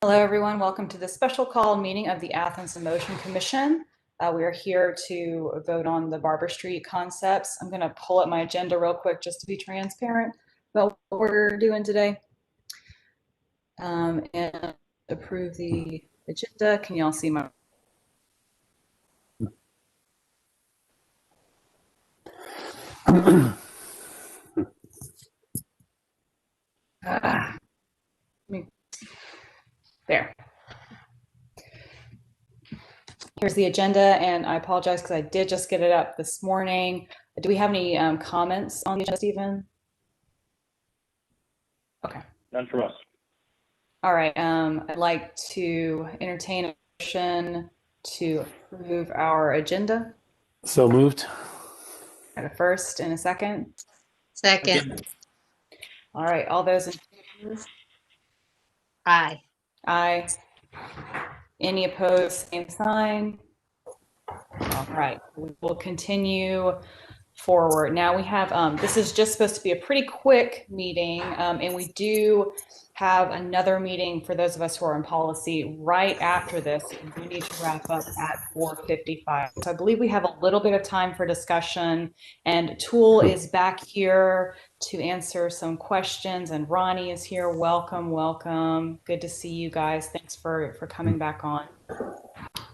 Hello, everyone. Welcome to the special call meeting of the Athens in Motion Commission. We are here to vote on the Barber Street concepts. I'm going to pull up my agenda real quick just to be transparent about what we're doing today. And approve the agenda. Can you all see my? There. Here's the agenda, and I apologize because I did just get it up this morning. Do we have any comments on the agenda, Stephen? Okay. None from us. All right. I'd like to entertain a motion to approve our agenda. So moved. At a first and a second. Second. All right. All those in favor? Aye. Aye. Any opposed? Same sign. All right. We will continue forward. Now we have, this is just supposed to be a pretty quick meeting, and we do have another meeting for those of us who are in policy right after this. We need to wrap up at 4:55. So I believe we have a little bit of time for discussion, and Tool is back here to answer some questions, and Ronnie is here. Welcome, welcome. Good to see you guys. Thanks for coming back on.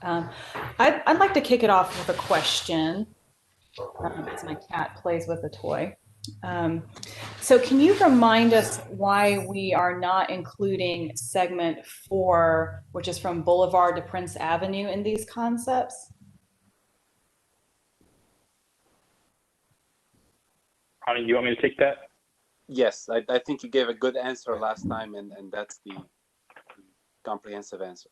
I'd like to kick it off with a question. As my cat plays with a toy. So can you remind us why we are not including segment 4, which is from Boulevard to Prince Avenue, in these concepts? Ronnie, you want me to take that? Yes, I think you gave a good answer last time, and that's the comprehensive answer.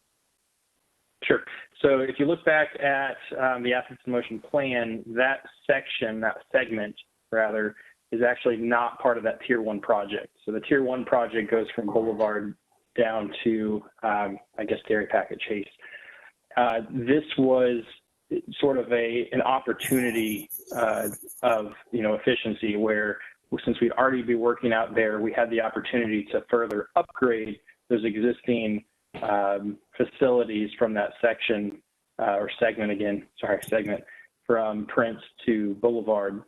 Sure. So if you look back at the Athens in Motion plan, that section, that segment rather, is actually not part of that Tier 1 project. So the Tier 1 project goes from Boulevard down to, I guess, Dairy Packet Chase. This was sort of an opportunity of efficiency, where since we'd already be working out there, we had the opportunity to further upgrade those existing facilities from that section or segment segment from Prince to Boulevard.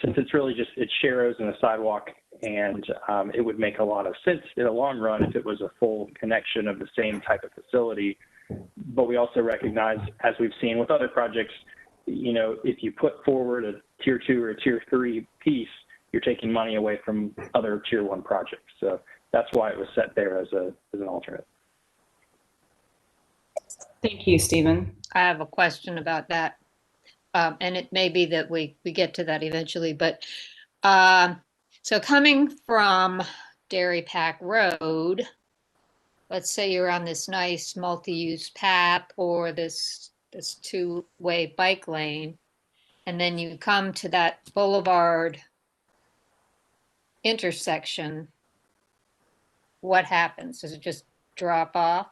Since it's really just, it's sharrows and a sidewalk, and it would make a lot of sense in the long run if it was a full connection of the same type of facility. But we also recognize, as we've seen with other projects, if you put forward a Tier 2 or a Tier 3 piece, you're taking money away from other Tier 1 projects. So that's why it was set there as an alternate. Thank you, Stephen. I have a question about that. And it may be that we get to that eventually, but so coming from Dairy Pack Road, let's say you're on this nice multi-use path or this two-way bike lane, and then you come to that Boulevard intersection, what happens? Does it just drop off?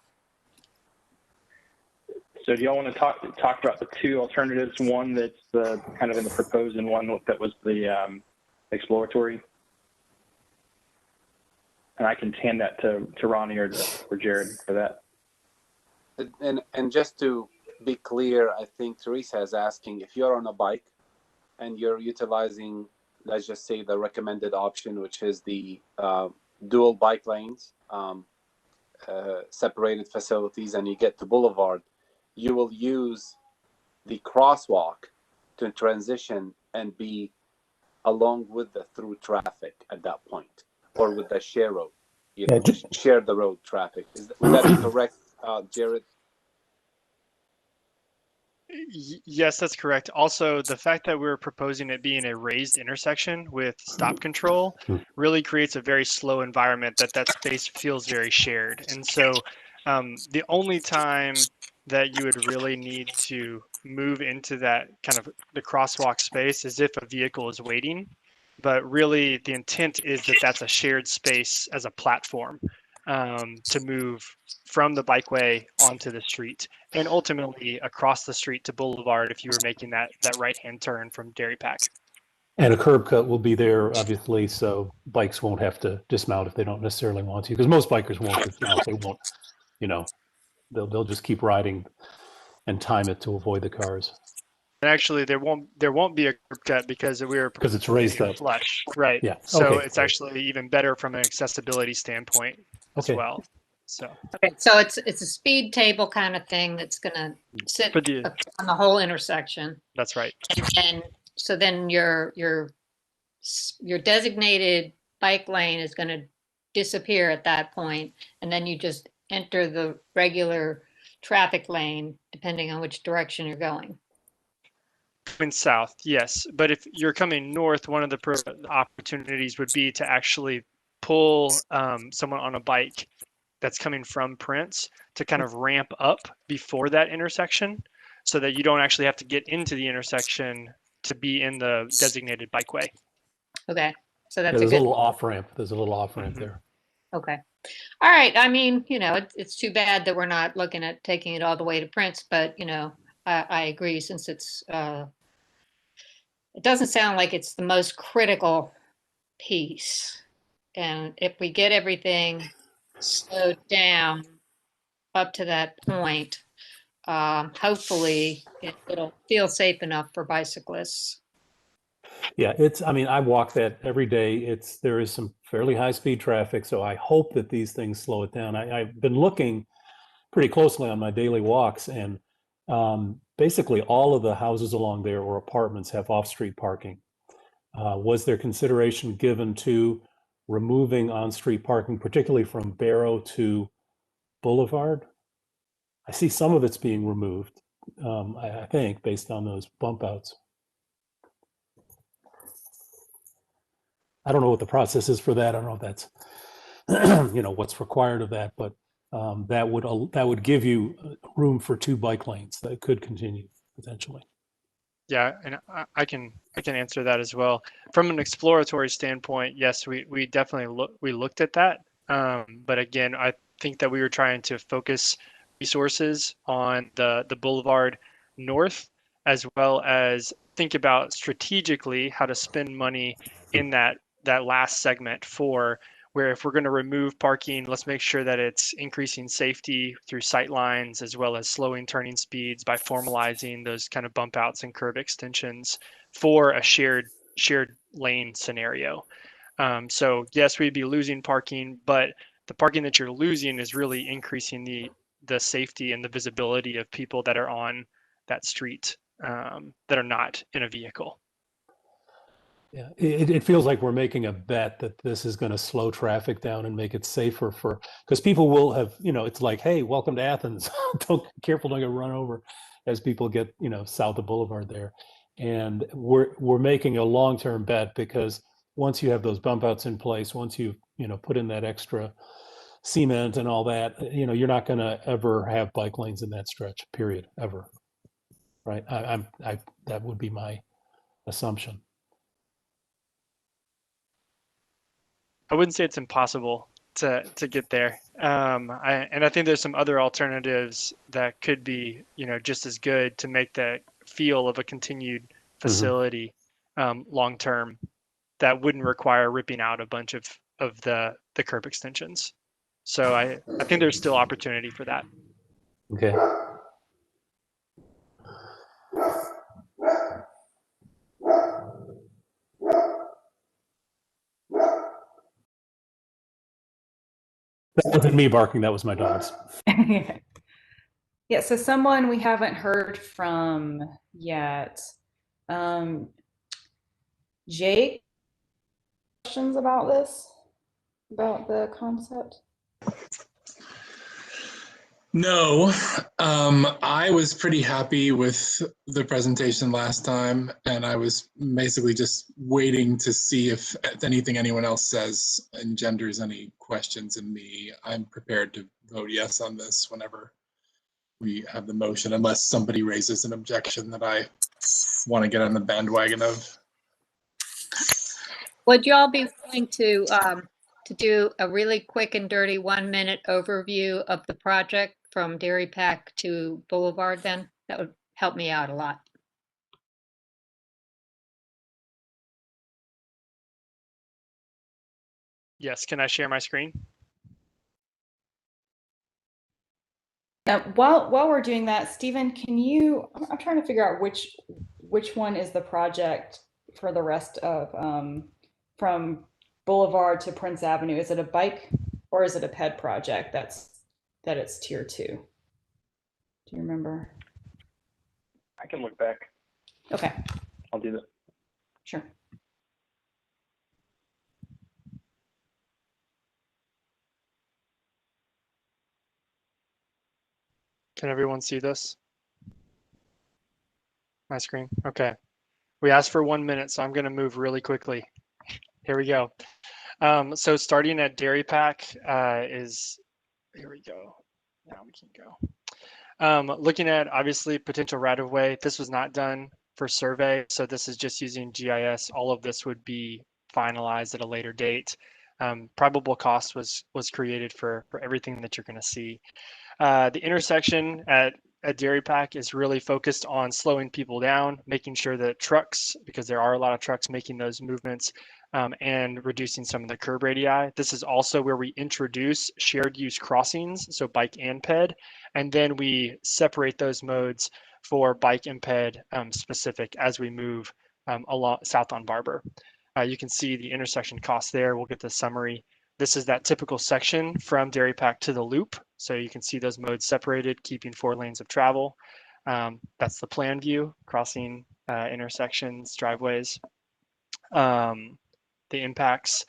So do y'all want to talk about the two alternatives? One that's kind of in the proposed, and one that was the exploratory. And I can hand that to Ronnie or Jared for that. And just to be clear, I think Teresa is asking, if you're on a bike and you're utilizing, let's just say, the recommended option, which is the dual bike lanes, separated facilities, and you get to Boulevard, you will use the crosswalk to transition and be along with the through traffic at that point, or with the share road, share the road traffic. Would that be correct, Jared? Yes, that's correct. Also, the fact that we're proposing it being a raised intersection with stop control really creates a very slow environment that space feels very shared. And so the only time that you would really need to move into that kind of the crosswalk space is if a vehicle is waiting. But really the intent is that that's a shared space as a platform to move from the bikeway onto the street, and ultimately across the street to Boulevard if you were making that right-hand turn from Dairy Pack. And a curb cut will be there, obviously, so bikes won't have to dismount if they don't necessarily want to, because most bikers won't dismount. They won't you know, they'll just keep riding and time it to avoid the cars And actually, there won't be a curb cut because we're because it's raised up. flush, right? Yeah. So Okay. it's Great. actually even better from an accessibility standpoint as Okay. well. So Okay, so it's a speed table kind of thing that's gonna sit for the on the whole intersection. that's right. And so then your designated bike lane is gonna disappear at that point, and then you just enter the regular traffic lane, depending on which direction you're going. Coming south, yes, but if you're coming north, one of the opportunities would be to actually pull someone on a bike that's coming from Prince to kind of ramp up before that intersection so that you don't actually have to get into the intersection to be in the designated bikeway. Okay, so Yeah, that's a there's a good, little off ramp. There's a little off ramp Mhm. there. okay. All right, I mean, it's too bad that we're not looking at taking it all the way to Prince, but, I agree since it doesn't sound like it's the most critical piece. And if we get everything slowed down up to that point, hopefully it'll feel safe enough for bicyclists. Yeah, I mean, I walk that every day. There is some fairly high speed traffic, so I hope that these things slow it down. I've been looking pretty closely on my daily walks, and basically all of the houses along there or apartments have off-street parking. Was there consideration given to removing on-street parking, particularly from Barrow to Boulevard? I see some of it's being removed, I think, based on those bump outs. I don't know what the process is for that. I don't know if that's what's required of that, but that would give you room for 2 bike lanes that could continue potentially. Yeah, and I can answer that as well. From an exploratory standpoint, yes, we definitely looked at that. But again, I think that we were trying to focus resources on the boulevard north, as well as think about strategically how to spend money in that last segment for where if we're going to remove parking, let's make sure that it's increasing safety through sight lines as well as slowing turning speeds by formalizing those kind of bump outs and curb extensions for a shared lane scenario. So yes, we'd be losing parking, but the parking that you're losing is really increasing the safety and the visibility of people that are on that street that are not in a vehicle. Yeah, it feels like we're making a bet that this is going to slow traffic down and make it safer because people will have, it's like, hey, welcome to Athens. Careful, don't get run over as people get, south of Boulevard there. And we're making a long-term bet because once you have those bump outs in place, once you put in that extra cement and all that, you're not going to ever have bike lanes in that stretch, period, ever. Right? That would be my assumption. I wouldn't say it's impossible to get there. I think there's some other alternatives that could be, just as good to make the feel of a continued facility long term that wouldn't require ripping out a bunch of the curb extensions. So I think there's still opportunity for that. Okay. That wasn't me barking, that was my dogs. Yeah, so someone we haven't heard from yet. Jake, questions about this? About the concept? No, I was pretty happy with the presentation last time, and I was basically just waiting to see if anything anyone else says engenders any questions in me. I'm prepared to vote yes on this whenever we have the motion, unless somebody raises an objection that I want to get on the bandwagon of. Would you all be willing to do a really quick and dirty 1-minute overview of the project from Dairy Pack to Boulevard then? That would help me out a lot. Yes, can I share my screen? While we're doing that, Stephen, can you? I'm trying to figure out which one is the project for the rest of from Boulevard to Prince Avenue. Is it a bike or is it a ped project? That it's tier 2. Do you remember? I can look back. Okay, I'll do that. sure. Can everyone see this? My screen? Okay. We asked for 1 minute, so I'm going to move really quickly. Here we go. So starting at Dairy Pack here we go. Now we can go. Looking at obviously potential right of way. This was not done for survey, so this is just using GIS. All of this would be finalized at a later date. Probable cost was created for everything that you're going to see. The intersection at Dairy Pack is really focused on slowing people down, making sure that trucks, because there are a lot of trucks making those movements, and reducing some of the curb radii. This is also where we introduce shared use crossings, so bike and ped, and then we separate those modes for bike and ped specific as we move along south on Barber. You can see the intersection cost there. We'll get the summary. This is that typical section from Dairy Pack to the loop. So you can see those modes separated, keeping 4 lanes of travel. That's the plan view, crossing intersections, driveways. The impacts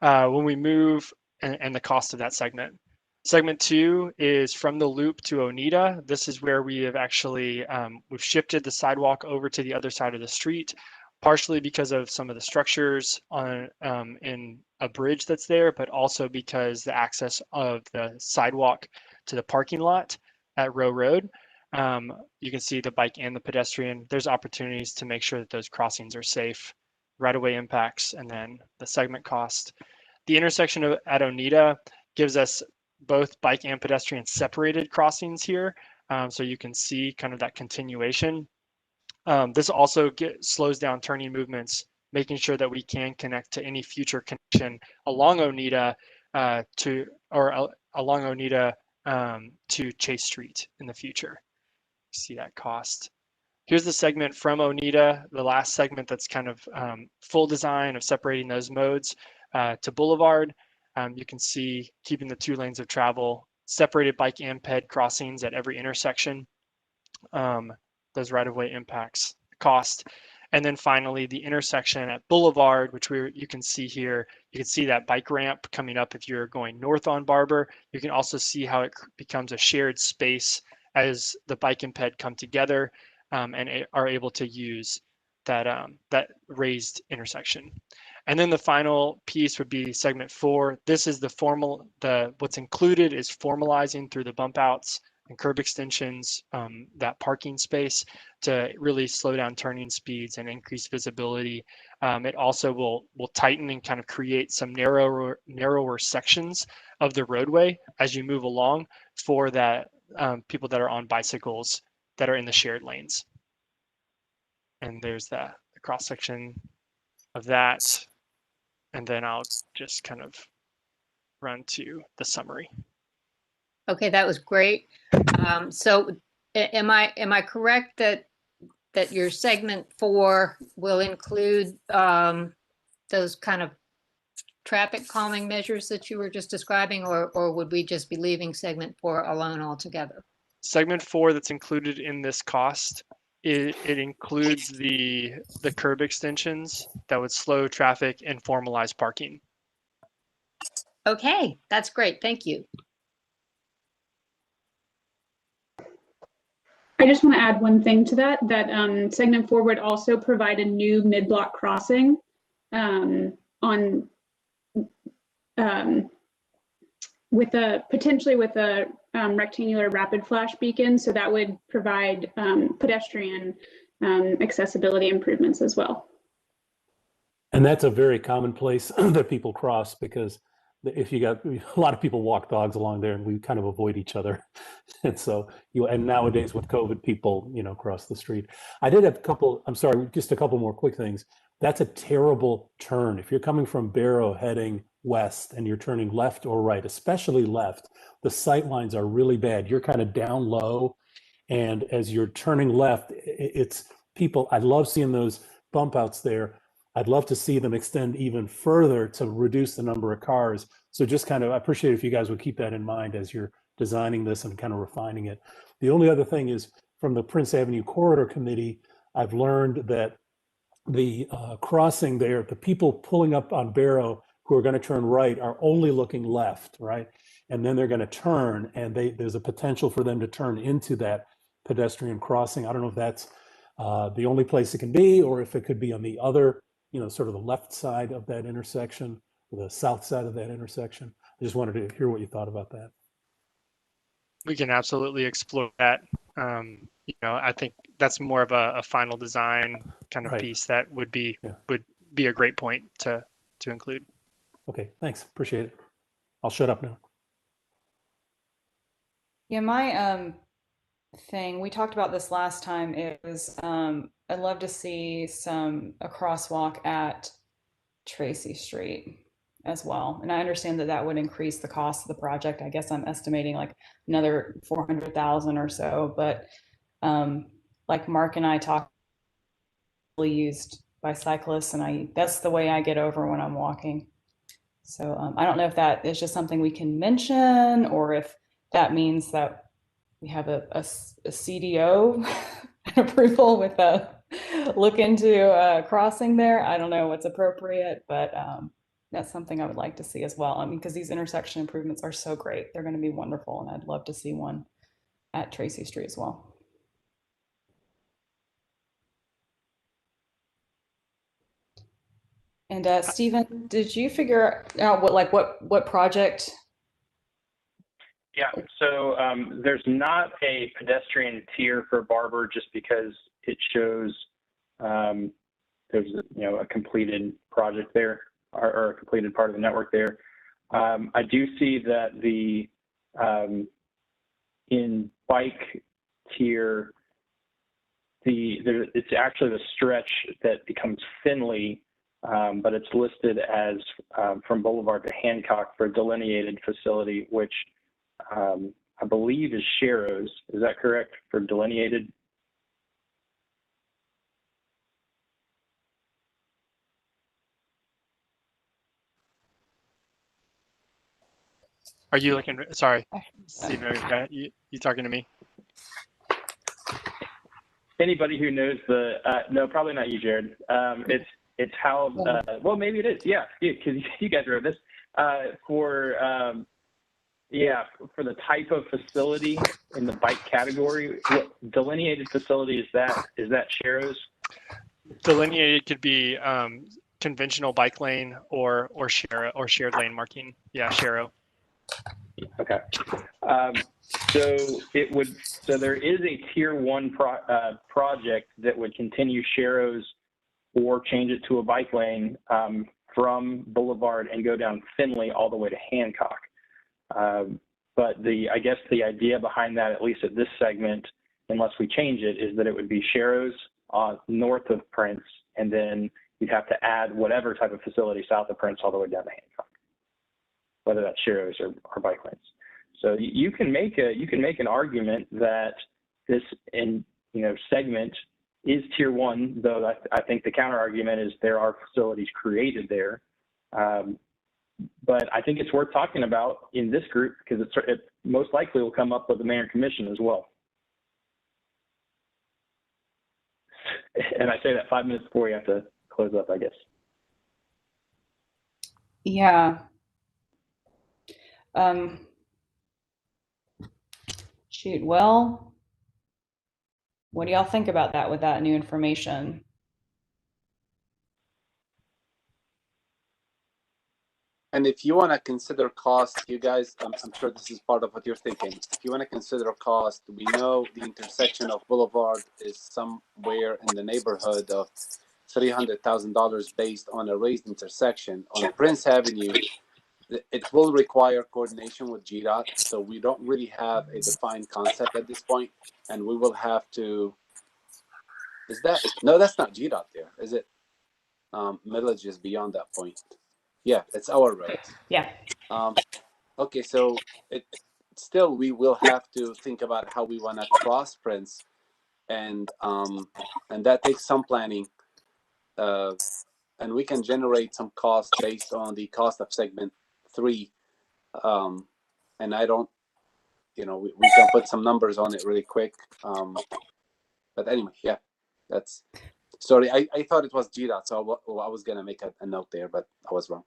when we move and the cost of that segment. Segment 2 is from the loop to Oneida. This is where we have actually, we've shifted the sidewalk over to the other side of the street, partially because of some of the structures on in a bridge that's there, but also because the access of the sidewalk to the parking lot at Row Road. You can see the bike and the pedestrian. There's opportunities to make sure that those crossings are safe, right-of-way impacts, and then the segment cost. The intersection at Oneida gives us both bike and pedestrian separated crossings here. So you can see kind of that continuation. This also slows down turning movements, making sure that we can connect to any future connection along Oneida to Chase Street in the future. See that cost. Here's the segment from Oneida, the last segment that's kind of full design of separating those modes to Boulevard. You can see keeping the 2 lanes of travel, separated bike and ped crossings at every intersection. Those right-of-way impacts, cost. And then finally, the intersection at Boulevard, which you can see here. You can see that bike ramp coming up if you're going north on Barber. You can also see how it becomes a shared space as the bike and ped come together and are able to use that, that raised intersection. And then the final piece would be segment 4. This is what's included is formalizing through the bump outs and curb extensions, that parking space to really slow down turning speeds and increase visibility. It also will tighten and kind of create some narrower sections of the roadway as you move along for that people that are on bicycles that are in the shared lanes. And there's the cross section of that. And then I'll just kind of run to the summary. Okay, that was great. So am I correct that your segment 4 will include those kind of traffic calming measures that you were just describing, or would we just be leaving segment 4 alone altogether? Segment 4 that's included in this cost, it includes the curb extensions that would slow traffic and formalize parking. Okay, that's great. Thank you. I just want to add one thing to that segment 4 would also provide a new mid-block crossing potentially with a rectangular rapid flash beacon. So that would provide pedestrian accessibility improvements as well. And that's a very common place that people cross, because if you got a lot of people walk dogs along there, and we kind of avoid each other. And so and nowadays with COVID, people, cross the street. I did have just a couple more quick things. That's a terrible turn. If you're coming from Barrow heading west and you're turning left or right, especially left, the sight lines are really bad. You're kind of down low. And as you're turning left, it's people, I love seeing those bump outs there. I'd love to see them extend even further to reduce the number of cars. So just kind of, I appreciate if you guys would keep that in mind as you're designing this and kind of refining it. The only other thing is from the Prince Avenue Corridor Committee, I've learned that the crossing there, the people pulling up on Barrow who are going to turn right are only looking left, right? And then they're going to turn, and there's a potential for them to turn into that pedestrian crossing. I don't know if that's the only place it can be, or if it could be on the other, sort of the left side of that intersection, or the south side of that intersection. I just wanted to hear what you thought about that. We can absolutely explore that. I think that's more of a final design kind of Right. piece that would be Yeah. a great point to include. Okay, thanks. Appreciate it. I'll shut up now. Yeah, my thing, we talked about this last time, it was I'd love to see a crosswalk at Tracy Street as well. And I understand that that would increase the cost of the project. I guess I'm estimating like another 400,000 or so, but like Mark and I talked, used by cyclists, and that's the way I get over when I'm walking. So I don't know if that is just something we can mention, or if that means that we have a CDO approval with a look into crossing there. I don't know what's appropriate, but that's something I would like to see as well. I mean, because these intersection improvements are so great. They're going to be wonderful, and I'd love to see one at Tracy Street as well. And Stephen, did you figure out what project? Yeah, so there's not a pedestrian tier for Barber just because it shows there's a completed project there, or a completed part of the network there. I do see that the in bike tier, it's actually the stretch that becomes Finley, but it's listed as from Boulevard to Hancock for a delineated facility, which I believe is Sharrows. Is that correct for delineated? Are you looking? Sorry, Stephen, you talking to me? Anybody who knows no, probably not you, Jared. It's how, well, maybe it is. Yeah, because you guys wrote this for the type of facility in the bike category. What delineated facility is that? Is that Sharrows? Delineated could be conventional bike lane or shared lane marking. Yeah, Sharrow. Okay. So there is a tier 1 project that would continue Sharrows or change it to a bike lane from Boulevard and go down Finley all the way to Hancock. But I guess the idea behind that, at least at this segment, unless we change it, is that it would be Sharrows north of Prince, and then you'd have to add whatever type of facility south of Prince all the way down to Hancock, whether that's Sharrows or bike lanes. So you can make an argument that this segment is tier 1, though I think the counter argument is there are facilities created there. But I think it's worth talking about in this group because it most likely will come up with the mayor and commission as well. And I say that 5 minutes before you have to close up, I guess. Yeah. Shoot, well, what do y'all think about that with that new information? And if you want to consider cost, you guys, I'm sure this is part of what you're thinking. If you want to consider cost, we know the intersection of Boulevard is somewhere in the neighborhood of $300,000 based on a raised intersection. On Prince Avenue, it will require coordination with GDOT, so we don't really have a defined concept at this point, and we will have to. No, that's not GDOT there, is it? Millage is beyond that point. Yeah, it's our road. Yeah. Okay, so still we will have to think about how we want to cross Prince, and that takes some planning, and we can generate some cost based on the cost of segment 3, and I don't, we can put some numbers on it really quick, but anyway, yeah, that's. Sorry, I thought it was GDOT, so I was gonna make a note there, but I was wrong.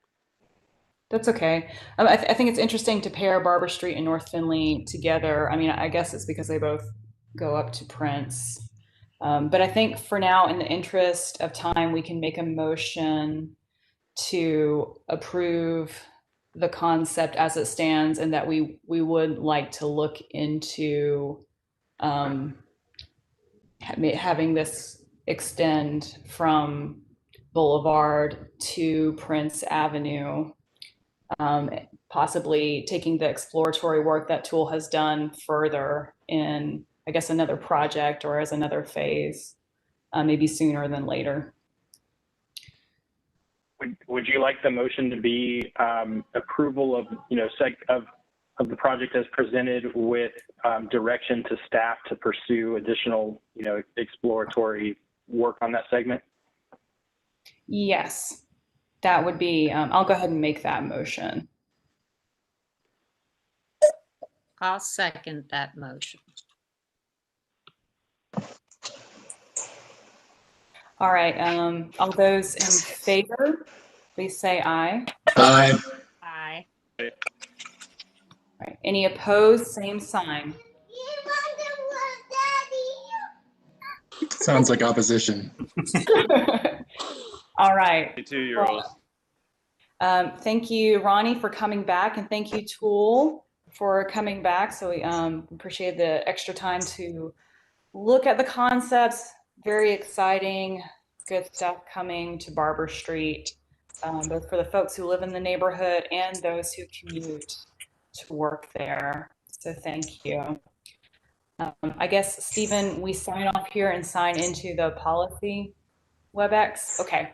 That's okay. I think it's interesting to pair Barber Street and North Finley together. I mean, I guess it's because they both go up to Prince. But I think for now, in the interest of time, we can make a motion to approve the concept as it stands, and that we would like to look into having this extend from Boulevard to Prince Avenue. Possibly taking the exploratory work that Tool has done further in, I guess, another project or as another phase, maybe sooner than later. Would you like the motion to be approval of of the project as presented with direction to staff to pursue additional exploratory work on that segment? Yes, that would be. I'll go ahead and make that motion. I'll second that motion. All right. All those in favor, please say aye. Aye. Aye. All right. Any opposed? Same sign. Sounds like opposition. All right. 2-year-olds. Thank you, Ronnie, for coming back, and thank you, Tool, for coming back. So we appreciate the extra time to look at the concepts. Very exciting, good stuff coming to Barber Street, both for the folks who live in the neighborhood and those who commute to work there. So thank you. I guess, Stephen, we sign off here and sign into the policy WebEx. Okay.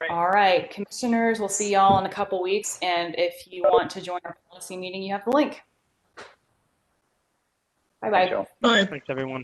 All right, commissioners, we'll see y'all in a couple weeks. And if you want to join our policy meeting, you have the link. Bye-bye. Bye. Thanks, everyone.